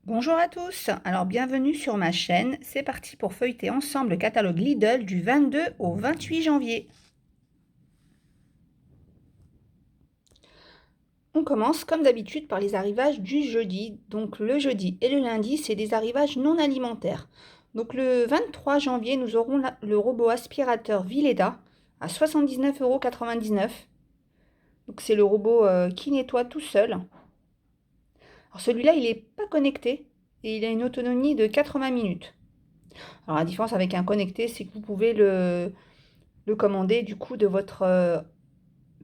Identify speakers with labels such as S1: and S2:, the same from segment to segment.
S1: Bonjour à tous, alors bienvenue sur ma chaîne, c'est parti pour feuilleter ensemble le catalogue Lidl du 22 au 28 janvier. On commence comme d'habitude par les arrivages du jeudi, donc le jeudi et le lundi c'est des arrivages non alimentaires. Donc le 23 janvier nous aurons le robot aspirateur Vileda à 79,99 €. Donc c'est le robot qui nettoie tout seul. Alors celui-là il n'est pas connecté et il a une autonomie de 80 minutes. Alors la différence avec un connecté, c'est que vous pouvez le commander du coup de votre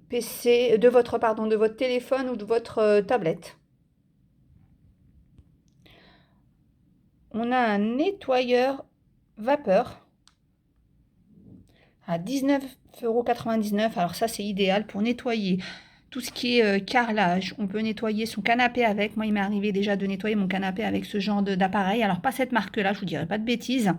S1: PC, de votre téléphone ou de votre tablette. On a un nettoyeur vapeur à 19,99 €. Alors ça, c'est idéal pour nettoyer tout ce qui est carrelage. On peut nettoyer son canapé avec. Moi, il m'est arrivé déjà de nettoyer mon canapé avec ce genre d'appareil. Alors pas cette marque-là, je vous dirais pas de bêtises,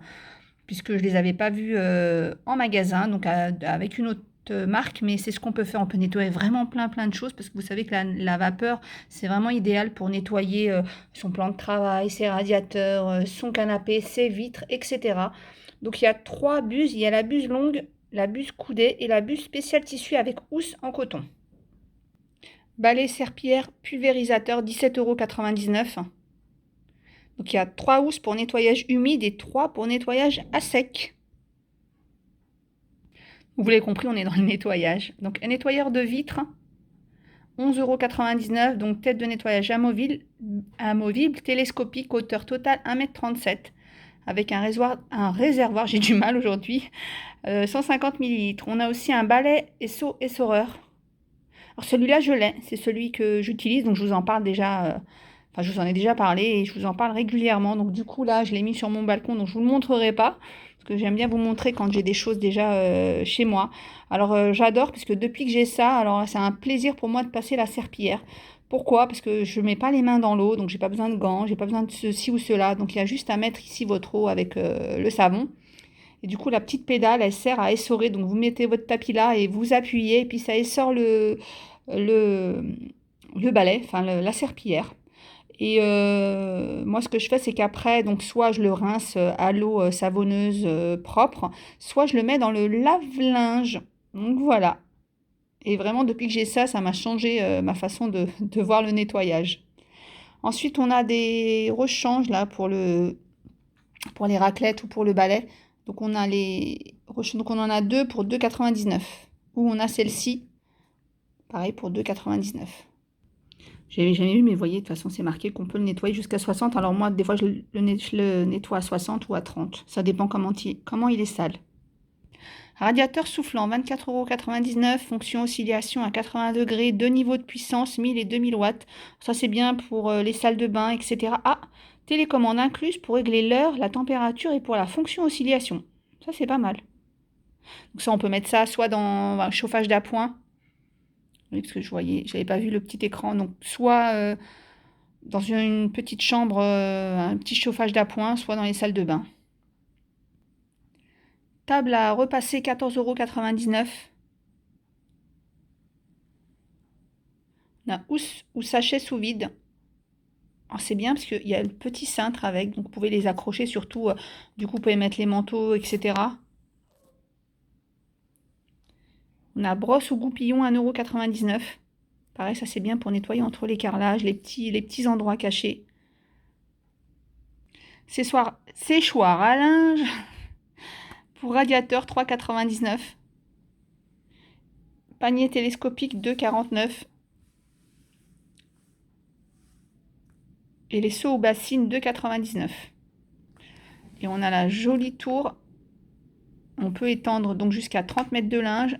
S1: puisque je ne les avais pas vus en magasin, donc avec une autre marque, mais c'est ce qu'on peut faire. On peut nettoyer vraiment plein de choses, parce que vous savez que la vapeur, c'est vraiment idéal pour nettoyer son plan de travail, ses radiateurs, son canapé, ses vitres, etc. Donc il y a 3 buses, il y a la buse longue, la buse coudée et la buse spéciale tissu avec housse en coton. Balai serpillière pulvérisateur 17,99 €. Donc il y a 3 housses pour nettoyage humide et 3 pour nettoyage à sec. Vous l'avez compris, on est dans le nettoyage. Donc un nettoyeur de vitres, 11,99 €. Donc tête de nettoyage amovible, télescopique, hauteur totale 1,37 m. Avec un réservoir, j'ai du mal aujourd'hui, 150 ml. On a aussi un balai essoreur. Alors celui-là, je l'ai, c'est celui que j'utilise, donc je vous en parle déjà, enfin je vous en ai déjà parlé et je vous en parle régulièrement. Donc du coup là, je l'ai mis sur mon balcon, donc je vous le montrerai pas, parce que j'aime bien vous montrer quand j'ai des choses déjà chez moi. Alors j'adore, puisque depuis que j'ai ça, alors c'est un plaisir pour moi de passer la serpillière. Pourquoi? Parce que je mets pas les mains dans l'eau, donc j'ai pas besoin de gants, j'ai pas besoin de ceci ou cela. Donc il y a juste à mettre ici votre eau avec le savon. Et du coup, la petite pédale, elle sert à essorer. Donc, vous mettez votre tapis là et vous appuyez. Et puis, ça essore le, le balai, enfin la serpillière. Et moi, ce que je fais, c'est qu'après, donc soit je le rince à l'eau savonneuse propre, soit je le mets dans le lave-linge. Donc, voilà. Et vraiment, depuis que j'ai ça, ça m'a changé ma façon de voir le nettoyage. Ensuite, on a des rechanges là pour les raclettes ou pour le balai. Donc on a donc on en a deux pour 2,99 €. Ou on a celle-ci, pareil pour 2,99 €. J'avais jamais vu, mais vous voyez, de toute façon, c'est marqué qu'on peut le nettoyer jusqu'à 60. Alors moi, des fois, je le nettoie à 60 ou à 30. Ça dépend comment il est sale. Radiateur soufflant, 24,99 €. Fonction oscillation à 80 degrés, 2 niveaux de puissance, 1000 et 2000 watts. Ça, c'est bien pour les salles de bain, etc. Ah, télécommande incluse pour régler l'heure, la température et pour la fonction oscillation. Ça, c'est pas mal. Donc ça, on peut mettre ça soit dans un chauffage d'appoint. Oui, parce que je voyais, j'avais pas vu le petit écran. Donc soit dans une petite chambre, un petit chauffage d'appoint, soit dans les salles de bain. Table à repasser, 14,99 €. On a housse ou sachet sous vide. Alors c'est bien parce qu'il y a le petit cintre avec, donc vous pouvez les accrocher surtout. Du coup, vous pouvez mettre les manteaux, etc. On a brosse ou goupillon, 1,99 €. Pareil, ça c'est bien pour nettoyer entre les carrelages, les petits endroits cachés. Séchoir à linge pour radiateur, 3,99 €. Panier télescopique, 2,49 €. Et les seaux aux bassines, 2,99 €. Et on a la jolie tour. On peut étendre donc jusqu'à 30 mètres de linge,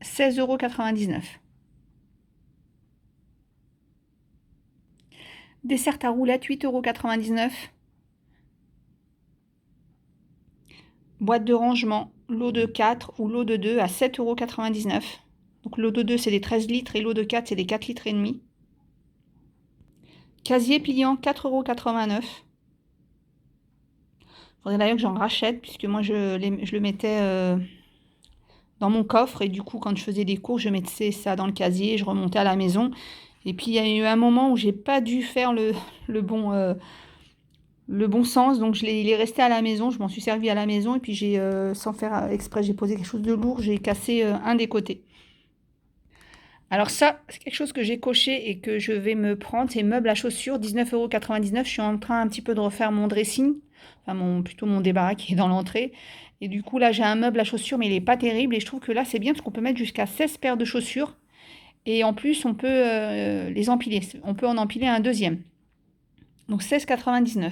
S1: 16,99 €. Dessert à roulettes, 8,99 €. Boîte de rangement, lot de 4 ou lot de 2 à 7,99 €. Donc lot de 2, c'est des 13 litres et lot de 4, c'est des 4 litres et demi. Casier pliant, 4,89 €. Il faudrait d'ailleurs que j'en rachète, puisque moi je le mettais dans mon coffre, et du coup quand je faisais des courses, je mettais ça dans le casier, je remontais à la maison. Et puis il y a eu un moment où j'ai pas dû faire le bon le bon sens. Donc il est resté à la maison, je m'en suis servi à la maison. Et puis j'ai, sans faire exprès, j'ai posé quelque chose de lourd, j'ai cassé un des côtés. Alors ça, c'est quelque chose que j'ai coché et que je vais me prendre, c'est meubles à chaussures, 19,99 €. Je suis en train un petit peu de refaire mon dressing, enfin plutôt mon débarras qui est dans l'entrée. Et du coup là j'ai un meuble à chaussures mais il n'est pas terrible et je trouve que là c'est bien parce qu'on peut mettre jusqu'à 16 paires de chaussures et en plus on peut les empiler. On peut en empiler un deuxième. Donc 16,99 €.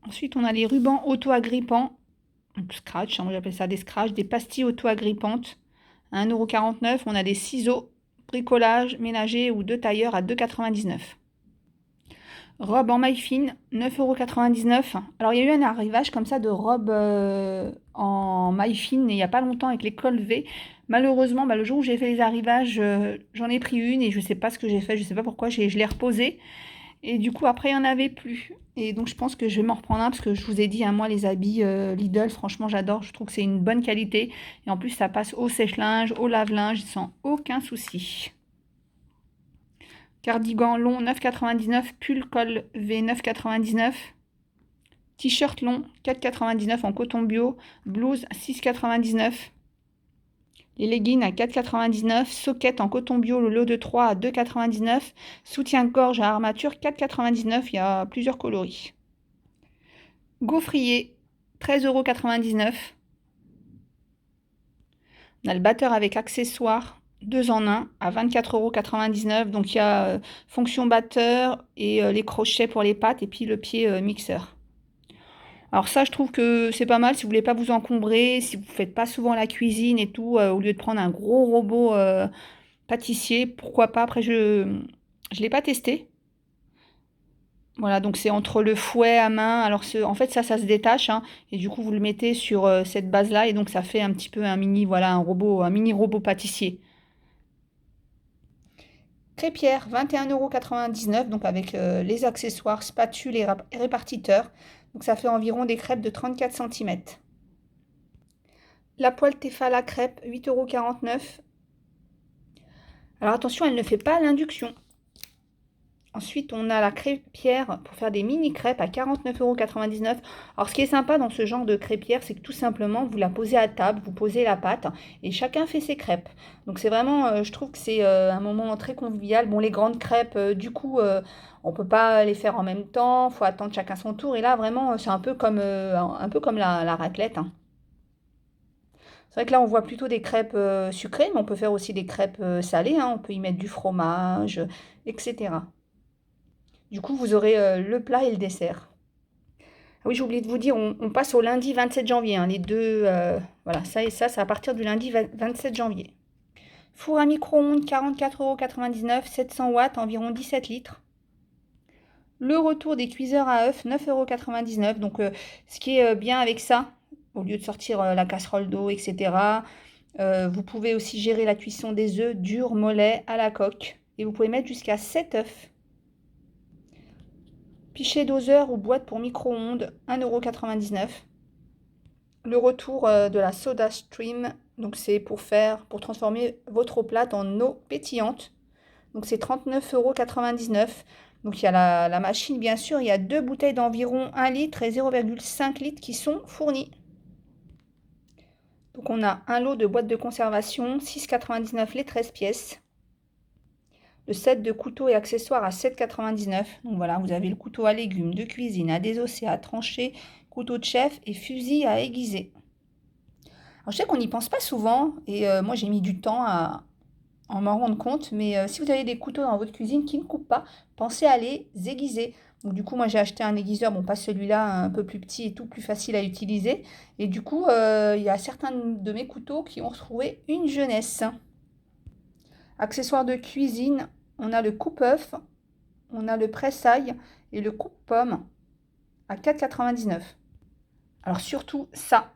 S1: Ensuite on a les rubans auto-agrippants, donc scratch, hein, moi j'appelle ça des scratch, des pastilles auto-agrippantes à 1,49 €. On a des ciseaux bricolage ménager ou de tailleur à 2,99 €. Robe en maille fine, 9,99 €. Alors il y a eu un arrivage comme ça de robes en maille fine il n'y a pas longtemps avec les cols V. Malheureusement, le jour où j'ai fait les arrivages, j'en ai pris une et je ne sais pas ce que j'ai fait, je ne sais pas pourquoi, je l'ai reposée. Et du coup, après, il n'y en avait plus. Et donc, je pense que je vais m'en reprendre un parce que je vous ai dit, hein, moi, les habits Lidl, franchement, j'adore. Je trouve que c'est une bonne qualité. Et en plus, ça passe au sèche-linge, au lave-linge, sans aucun souci. Cardigan long, 9,99 €. Pull col V, 9,99 €. T-shirt long, 4,99 € en coton bio. Blouse, 6,99 €. Les leggings à 4,99 €. Socket en coton bio, le lot de 3 à 2,99 €. Soutien-gorge à armature, 4,99 €. Il y a plusieurs coloris. Gaufrier, 13,99 €. On a le batteur avec accessoires, 2 en 1 à 24,99 €. Donc il y a fonction batteur et les crochets pour les pattes et puis le pied mixeur. Alors ça, je trouve que c'est pas mal si vous voulez pas vous encombrer, si vous faites pas souvent la cuisine et tout, au lieu de prendre un gros robot pâtissier, pourquoi pas. Après, je l'ai pas testé. Voilà, donc c'est entre le fouet à main. Alors en fait, ça se détache, hein, et du coup, vous le mettez sur cette base-là et donc ça fait un petit peu un mini, voilà, un mini robot pâtissier. Crêpière, 21,99 €, donc avec les accessoires, spatule et répartiteur. Donc ça fait environ des crêpes de 34 cm. La poêle Tefal à crêpes, 8,49 €. Alors attention, elle ne fait pas l'induction. Ensuite, on a la crêpière pour faire des mini crêpes à 49,99 €. Alors, ce qui est sympa dans ce genre de crêpière, c'est que tout simplement, vous la posez à table, vous posez la pâte et chacun fait ses crêpes. Donc, c'est vraiment, je trouve que c'est un moment très convivial. Bon, les grandes crêpes, du coup, on peut pas les faire en même temps, il faut attendre chacun son tour. Et là, vraiment, c'est un peu comme la raclette, hein. C'est vrai que là, on voit plutôt des crêpes sucrées, mais on peut faire aussi des crêpes salées, hein. On peut y mettre du fromage, etc. Du coup, vous aurez le plat et le dessert. Ah oui, j'ai oublié de vous dire, on passe au lundi 27 janvier, hein, les deux, voilà, ça et ça, c'est à partir du lundi 27 janvier. Four à micro-ondes, 44,99 €, 700 watts, environ 17 litres. Le retour des cuiseurs à œufs, 9,99 €. Donc, ce qui est bien avec ça, au lieu de sortir la casserole d'eau, etc., vous pouvez aussi gérer la cuisson des œufs durs, mollets, à la coque. Et vous pouvez mettre jusqu'à 7 œufs. Pichet doseur ou boîte pour micro-ondes, 1,99 €. Le retour de la Soda Stream, donc c'est pour transformer votre eau plate en eau pétillante. Donc c'est 39,99 €. Donc il y a la machine, bien sûr. Il y a 2 bouteilles d'environ 1 litre et 0,5 litres qui sont fournies. Donc on a un lot de boîtes de conservation, 6,99 € les 13 pièces. Le set de couteaux et accessoires à 7,99 €. Donc voilà, vous avez le couteau à légumes, de cuisine, à désosser, à trancher, couteau de chef et fusil à aiguiser. Alors je sais qu'on n'y pense pas souvent et moi j'ai mis du temps à m'en rendre compte, mais si vous avez des couteaux dans votre cuisine qui ne coupent pas, pensez à les aiguiser. Donc du coup, moi j'ai acheté un aiguiseur, bon pas celui-là, un peu plus petit et tout, plus facile à utiliser. Et du coup, il y a certains de mes couteaux qui ont retrouvé une jeunesse. Accessoires de cuisine, on a le coupe-œuf, on a le presse-ail et le coupe-pomme à 4,99 €. Alors surtout ça,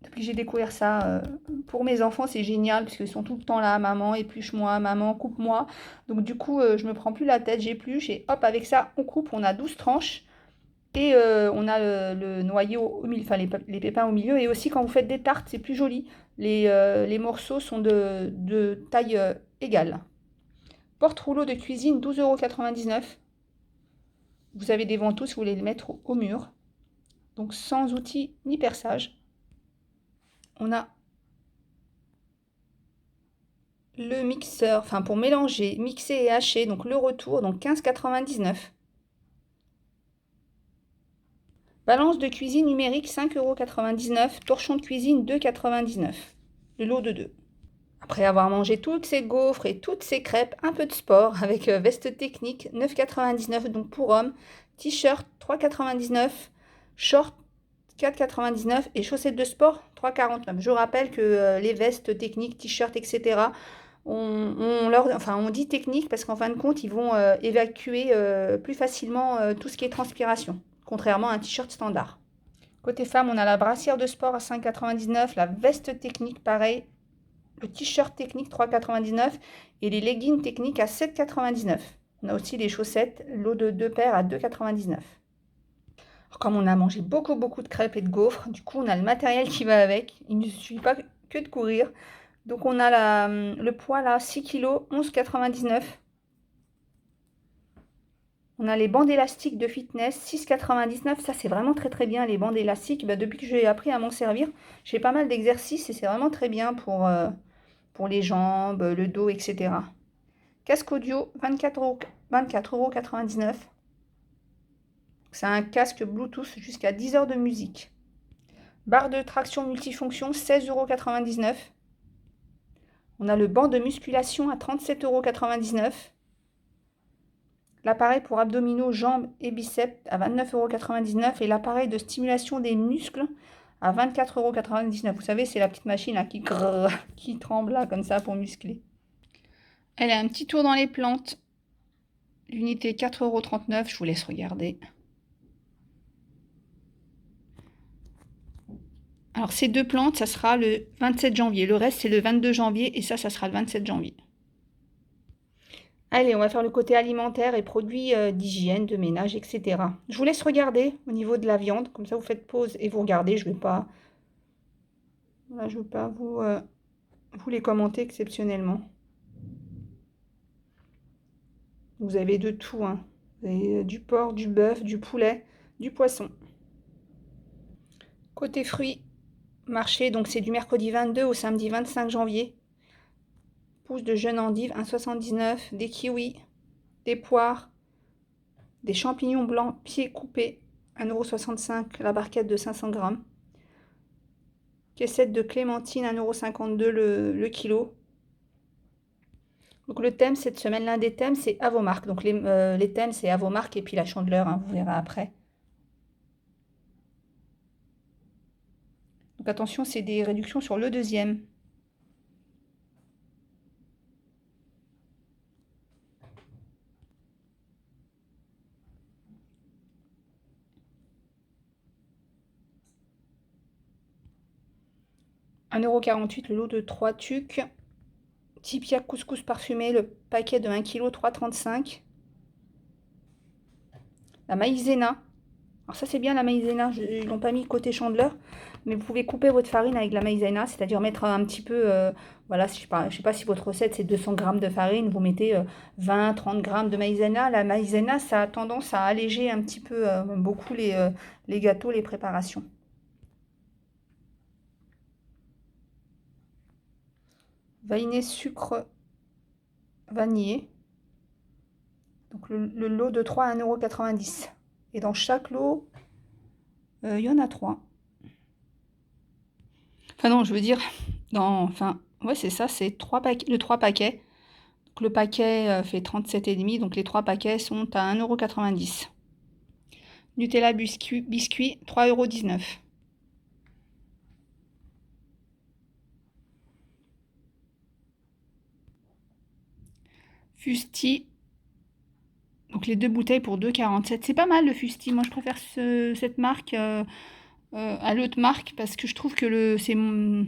S1: depuis que j'ai découvert ça, pour mes enfants, c'est génial parce qu'ils sont tout le temps là, maman épluche-moi, maman coupe-moi. Donc du coup, je me prends plus la tête, j'épluche et hop, avec ça, on coupe, on a 12 tranches et on a le noyau au milieu, enfin les pépins au milieu. Et aussi quand vous faites des tartes, c'est plus joli. Les morceaux sont de taille égale. Porte-rouleau de cuisine, 12,99 €. Vous avez des ventouses, vous voulez les mettre au mur. Donc sans outil ni perçage. On a le mixeur, enfin pour mélanger, mixer et hacher, donc le retour, donc 15,99 €. Balance de cuisine numérique 5,99 €. Torchon de cuisine 2,99 €. Le lot de 2. Après avoir mangé toutes ces gaufres et toutes ces crêpes, un peu de sport avec veste technique 9,99 € donc pour hommes, t-shirt 3,99 €, short 4,99 € et chaussettes de sport 3,49 €. Je rappelle que les vestes techniques, t-shirts, etc., on dit technique parce qu'en fin de compte, ils vont évacuer plus facilement tout ce qui est transpiration, contrairement à un t-shirt standard. Côté femme, on a la brassière de sport à 5,99 €, la veste technique pareil, le t-shirt technique 3,99 € et les leggings techniques à 7,99 €. On a aussi les chaussettes, lot de 2 paires à 2,99 €. Comme on a mangé beaucoup de crêpes et de gaufres, du coup on a le matériel qui va avec. Il ne suffit pas que de courir. Donc on a le poids là, 6 kg, 11,99 €. On a les bandes élastiques de fitness, 6,99 €. Ça c'est vraiment très bien les bandes élastiques. Depuis que j'ai appris à m'en servir, j'ai pas mal d'exercices et c'est vraiment très bien pour les jambes, le dos, etc. Casque audio, 24,99 €. C'est un casque Bluetooth jusqu'à 10 heures de musique. Barre de traction multifonction, 16,99 €. On a le banc de musculation à 37,99 €. L'appareil pour abdominaux, jambes et biceps à 29,99 € et l'appareil de stimulation des muscles à 24,99 €. Vous savez, c'est la petite machine là, qui tremble là, comme ça pour muscler. Elle a un petit tour dans les plantes. L'unité 4,39 €. Je vous laisse regarder. Alors ces deux plantes, ça sera le 27 janvier. Le reste, c'est le 22 janvier et ça sera le 27 janvier. Allez, on va faire le côté alimentaire et produits d'hygiène, de ménage, etc. Je vous laisse regarder au niveau de la viande. Comme ça, vous faites pause et vous regardez. Je ne vais pas, voilà, je veux pas vous les commenter exceptionnellement. Vous avez de tout, hein. Vous avez du porc, du bœuf, du poulet, du poisson. Côté fruits, marché, donc c'est du mercredi 22 au samedi 25 janvier. Pousses de jeunes endives, 1,79 €, des kiwis, des poires, des champignons blancs pieds coupés, 1,65 € la barquette de 500 g. Caissette de clémentine, 1,52 € le kilo. Donc le thème cette semaine, l'un des thèmes, c'est à vos marques. Donc les thèmes, c'est à vos marques et puis la chandeleur, hein, vous verrez après. Donc attention, c'est des réductions sur le deuxième. « 1,48 € le lot de 3 tucs. Tipia couscous parfumé, le paquet de 1 kg, 3,35 €. La maïzena. Alors ça c'est bien la maïzena, ils l'ont pas mis côté chandeleur, mais vous pouvez couper votre farine avec la maïzena, c'est-à-dire mettre un petit peu, voilà, je sais pas si votre recette c'est 200 g de farine, vous mettez 20-30 g de maïzena. La maïzena, ça a tendance à alléger un petit peu, beaucoup les gâteaux, les préparations. Vanillé sucre vanillé. Donc le lot de 3 à 1,90 €. Et dans chaque lot, il y en a 3. Enfin non, je veux dire, ouais c'est ça, c'est 3 paquets, le 3 paquets. Donc le paquet fait 37,5, donc les 3 paquets sont à 1,90 €. Nutella biscuit 3,19 €. Fusti, donc les 2 bouteilles pour 2,47 €. C'est pas mal le Fusti, moi je préfère cette marque à l'autre marque parce que je trouve que c'est moins,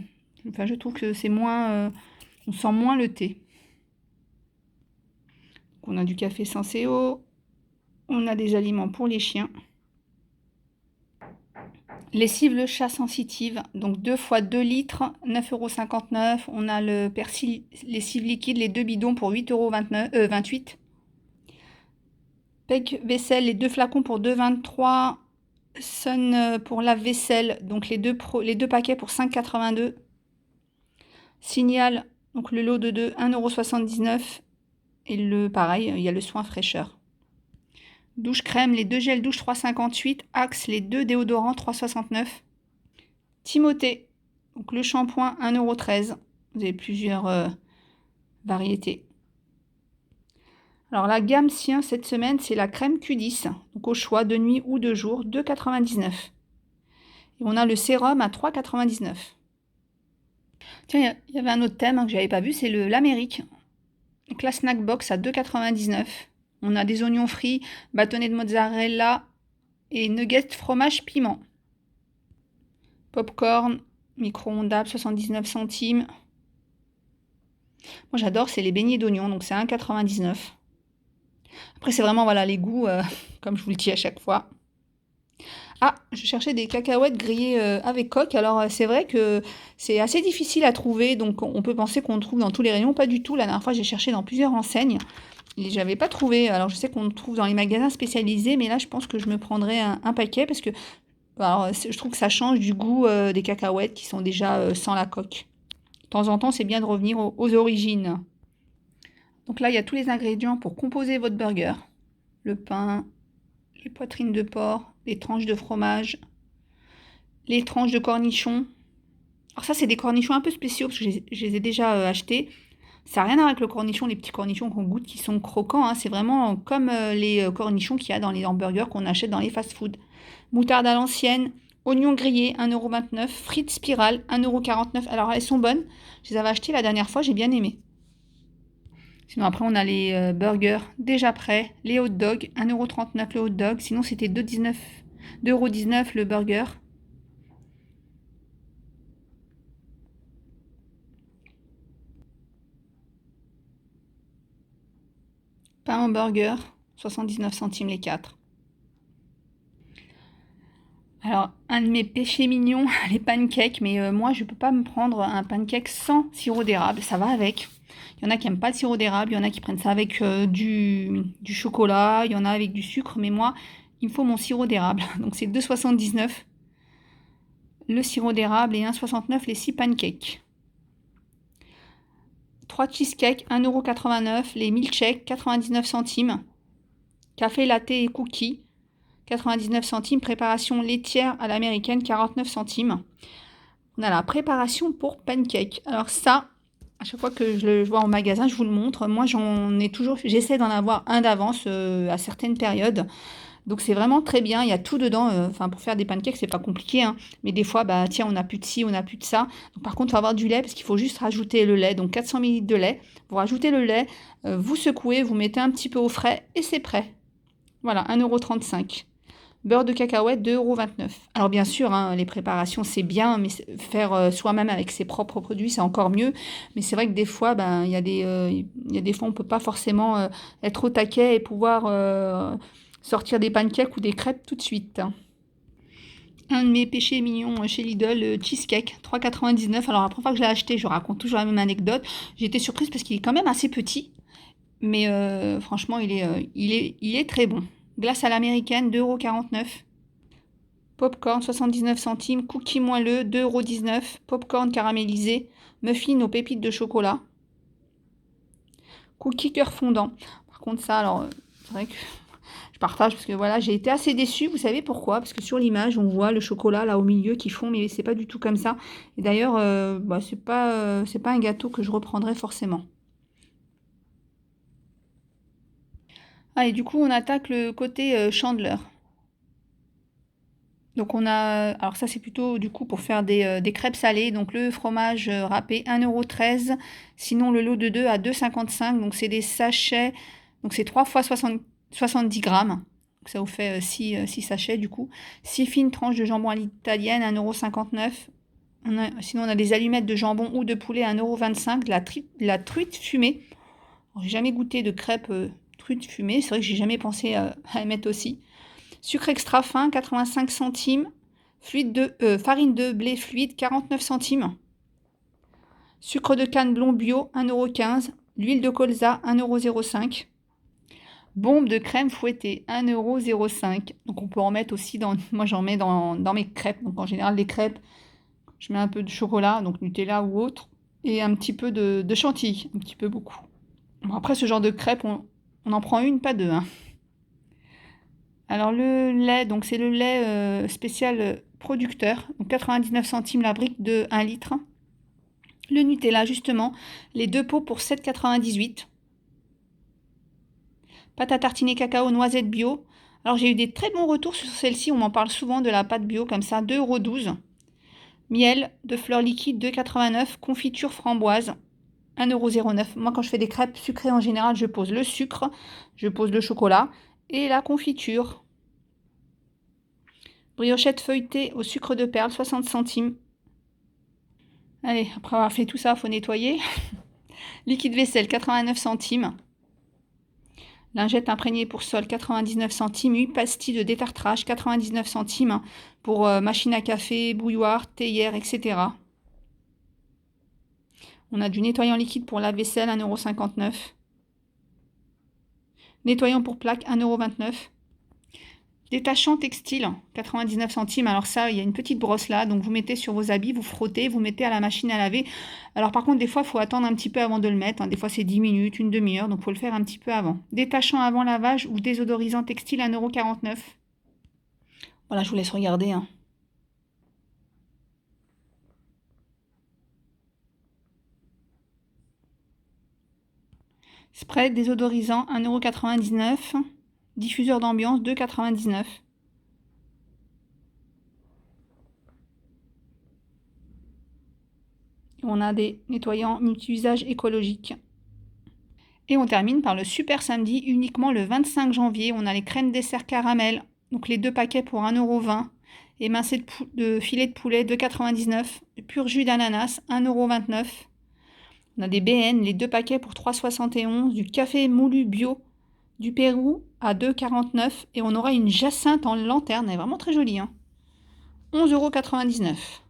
S1: on sent moins le thé. Donc on a du café Senseo, on a des aliments pour les chiens. Lessive le chat sensitive, donc 2 fois 2 litres, 9,59 €. On a le persil lessive liquide, les 2 bidons pour 8,28 €. Pec vaisselle, les 2 flacons pour 2,23. Sun pour lave-vaisselle, donc les deux paquets pour 5,82. Signal, donc le lot de 2, 1,79 €. Et le pareil, il y a le soin fraîcheur. Douche crème, les 2 gels douche 3,58. Axe, les 2 déodorants 3,69. Timothée, donc le shampoing 1,13 €. Vous avez plusieurs variétés. Alors la gamme Sien cette semaine, c'est la crème Q10, donc au choix de nuit ou de jour, 2,99. Et on a le sérum à 3,99. Tiens, il y avait un autre thème que j'avais pas vu, c'est l'Amérique. Donc la snack box à 2,99. On a des oignons frits, bâtonnets de mozzarella et nuggets fromage piment. Popcorn, micro-ondable, 79 centimes. Moi j'adore, c'est les beignets d'oignons, donc c'est 1,99. Après c'est vraiment voilà les goûts, comme je vous le dis à chaque fois. Ah, je cherchais des cacahuètes grillées avec coque. Alors c'est vrai que c'est assez difficile à trouver, donc on peut penser qu'on trouve dans tous les rayons. Pas du tout. La dernière fois j'ai cherché dans plusieurs enseignes et j'avais pas trouvé. Alors je sais qu'on trouve dans les magasins spécialisés, mais là je pense que je me prendrai un paquet parce que alors, je trouve que ça change du goût des cacahuètes qui sont déjà sans la coque. De temps en temps c'est bien de revenir aux origines. Donc là il y a tous les ingrédients pour composer votre burger. Le pain, les poitrines de porc, les tranches de fromage, les tranches de cornichons. Alors ça, c'est des cornichons un peu spéciaux parce que je les ai déjà achetés. Ça n'a rien à voir avec le cornichon, les petits cornichons qu'on goûte qui sont croquants. Hein. C'est vraiment comme les cornichons qu'il y a dans les hamburgers qu'on achète dans les fast-food. Moutarde à l'ancienne, oignons grillés, 1,29 €. Frites spirales, 1,49 €. Alors elles sont bonnes. Je les avais achetées la dernière fois, j'ai bien aimé. Sinon après on a les burgers déjà prêts, les hot dogs, 1,39 € le hot dog. Sinon c'était 2,19 € le burger. Pain hamburger, 79 centimes les 4. Alors, un de mes péchés mignons, les pancakes, mais moi je peux pas me prendre un pancake sans sirop d'érable, ça va avec. Il y en a qui n'aiment pas le sirop d'érable, il y en a qui prennent ça avec du chocolat, il y en a avec du sucre, mais moi, il me faut mon sirop d'érable. Donc c'est 2,79 € le sirop d'érable et 1,69 € les 6 pancakes. 3 cheesecakes, 1,89 €, les milkshakes, 99 centimes. Café latte et cookies, 99 centimes. Préparation laitière à l'américaine, 49 centimes. On a la préparation pour pancake. Alors ça, à chaque fois que je le vois en magasin, je vous le montre. Moi, j'essaie d'en avoir un d'avance à certaines périodes. Donc c'est vraiment très bien, il y a tout dedans. Enfin, pour faire des pancakes, c'est pas compliqué, hein. Mais des fois, bah tiens, on n'a plus de ci, on n'a plus de ça. Donc, par contre, il faut avoir du lait parce qu'il faut juste rajouter le lait. Donc 400 ml de lait. Vous rajoutez le lait, vous secouez, vous mettez un petit peu au frais et c'est prêt. Voilà, 1,35 €. Beurre de cacahuète, 2,29 €. Alors bien sûr, hein, les préparations, c'est bien, mais faire soi-même avec ses propres produits, c'est encore mieux. Mais c'est vrai que des fois, ben, il y a des fois, on ne peut pas forcément être au taquet et pouvoir sortir des pancakes ou des crêpes tout de suite. Un de mes péchés mignons chez Lidl, le cheesecake, 3,99 €. Alors la première fois que je l'ai acheté, je raconte toujours la même anecdote. J'ai été surprise parce qu'il est quand même assez petit. Mais franchement, il est très bon. Glace à l'américaine, 2,49 €. Popcorn, 79 centimes. Cookies moelleux, 2,19 €. Popcorn caramélisé. Muffins aux pépites de chocolat. Cookies cœur fondant. Par contre, ça, alors, c'est vrai que je partage parce que voilà, j'ai été assez déçue. Vous savez pourquoi? Parce que sur l'image, on voit le chocolat là au milieu qui fond, mais c'est pas du tout comme ça. Et d'ailleurs, bah, c'est pas un gâteau que je reprendrai forcément. Ah, et du coup, on attaque le côté Chandler. Donc on a, alors ça c'est plutôt du coup pour faire des crêpes salées, donc le fromage râpé 1,13 €, sinon le lot de 2 à 2,55 €, donc c'est des sachets, donc c'est 3 fois 70 grammes, donc ça vous fait 6 sachets du coup. 6 fines tranches de jambon à l'italienne, 1,59 €. Sinon on a des allumettes de jambon ou de poulet, 1,25 €, la truite fumée. J'ai jamais goûté de crêpes truite fumée, c'est vrai que j'ai jamais pensé à les mettre aussi. Sucre extra fin, 85 centimes. Farine de blé fluide, 49 centimes. Sucre de canne blond bio, 1,15 €. L'huile de colza, 1,05 €. Bombe de crème fouettée, 1,05 €. Donc on peut en mettre aussi dans... Moi j'en mets dans mes crêpes. Donc en général les crêpes, je mets un peu de chocolat, donc Nutella ou autre, et un petit peu de chantilly, un petit peu beaucoup. Bon, après ce genre de crêpes, on en prend une, pas deux, hein. Alors le lait, donc c'est le lait spécial producteur, donc 99 centimes la brique de 1 litre. Le Nutella justement, les deux pots pour 7,98 €. Pâte à tartiner cacao noisette bio. Alors j'ai eu des très bons retours sur celle-ci, on m'en parle souvent de la pâte bio comme ça, 2,12 €. Miel de fleurs liquides, 2,89 €. Confiture framboise, 1,09 €. Moi quand je fais des crêpes sucrées en général, je pose le sucre, je pose le chocolat et la confiture. Briochette feuilletée au sucre de perle, 60 centimes. Allez, après avoir fait tout ça, il faut nettoyer. Liquide vaisselle, 89 centimes. Lingette imprégnée pour sol, 99 centimes. 8 pastilles de détartrage, 99 centimes. Pour machine à café, bouilloire, théière, etc. On a du nettoyant liquide pour lave-vaisselle, 1,59 €. Nettoyant pour plaque, 1,29 €. Détachant textile, 99 centimes. Alors ça, il y a une petite brosse là, donc vous mettez sur vos habits, vous frottez, vous mettez à la machine à laver. Alors par contre, des fois, il faut attendre un petit peu avant de le mettre, hein. Des fois, c'est 10 minutes, une demi-heure, donc il faut le faire un petit peu avant. Détachant avant lavage ou désodorisant textile, 1,49 €. Voilà, je vous laisse regarder, hein. Spray désodorisant, 1,99 €. Diffuseur d'ambiance, 2,99 €. On a des nettoyants multi-usage écologiques. Et on termine par le super samedi, uniquement le 25 janvier. On a les crèmes dessert caramel, donc les deux paquets pour 1,20 €. Émincé de filet de poulet, 2,99 €. Pur jus d'ananas, 1,29 €. On a des BN, les deux paquets pour 3,71 €. Du café moulu bio du Pérou à 2,49 €. Et on aura une jacinthe en lanterne, elle est vraiment très jolie, hein. 11,99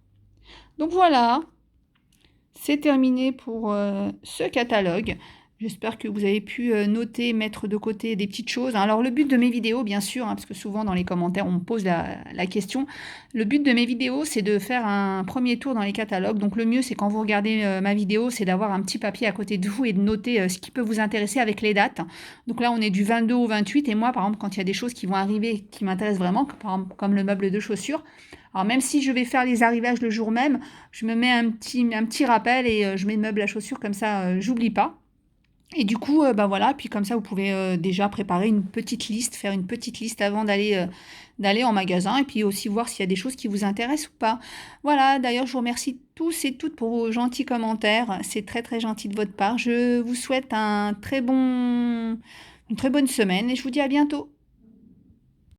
S1: €. Donc voilà, c'est terminé pour ce catalogue. J'espère que vous avez pu noter, mettre de côté des petites choses. Alors le but de mes vidéos, bien sûr, hein, parce que souvent dans les commentaires on me pose la question, le but de mes vidéos c'est de faire un premier tour dans les catalogues. Donc le mieux c'est quand vous regardez ma vidéo, c'est d'avoir un petit papier à côté de vous et de noter ce qui peut vous intéresser avec les dates. Donc là on est du 22 au 28 et moi par exemple quand il y a des choses qui vont arriver qui m'intéressent vraiment, par exemple, comme le meuble de chaussures, alors même si je vais faire les arrivages le jour même, je me mets un petit rappel et je mets le meuble à chaussures comme ça j'oublie pas. Et du coup, bah voilà, puis comme ça, vous pouvez déjà préparer une petite liste, faire une petite liste avant d'aller en magasin et puis aussi voir s'il y a des choses qui vous intéressent ou pas. Voilà, d'ailleurs, je vous remercie tous et toutes pour vos gentils commentaires. C'est très très gentil de votre part. Je vous souhaite une très bonne semaine et je vous dis à bientôt.